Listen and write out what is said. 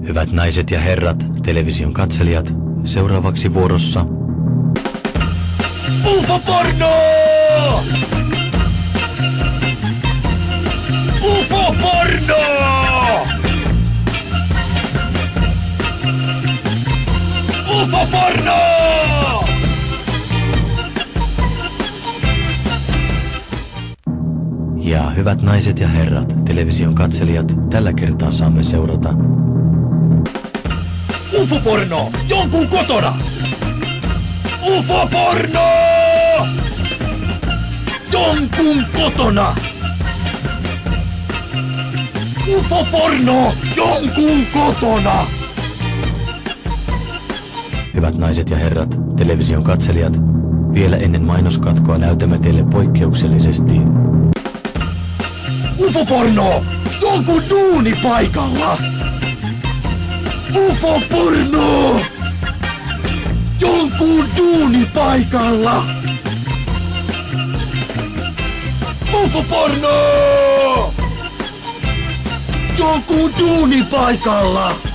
Hyvät naiset ja herrat, television katselijat, seuraavaksi vuorossa UFO-porno! UFO-porno! UFO-porno! Ja hyvät naiset ja herrat, television katselijat, tällä kertaa saamme seurata UFO-porno! Jonkun kotona! UFO-porno! Jonkun kotona! UFO-porno! Jonkun kotona! Hyvät naiset ja herrat, television katselijat, vielä ennen mainoskatkoa näytämme teille poikkeuksellisesti UFO-porno! Jonkun duuni paikalla! UFO-porno! Jonkun duuni paikalla! UFO-porno! Jonkun duuni paikalla!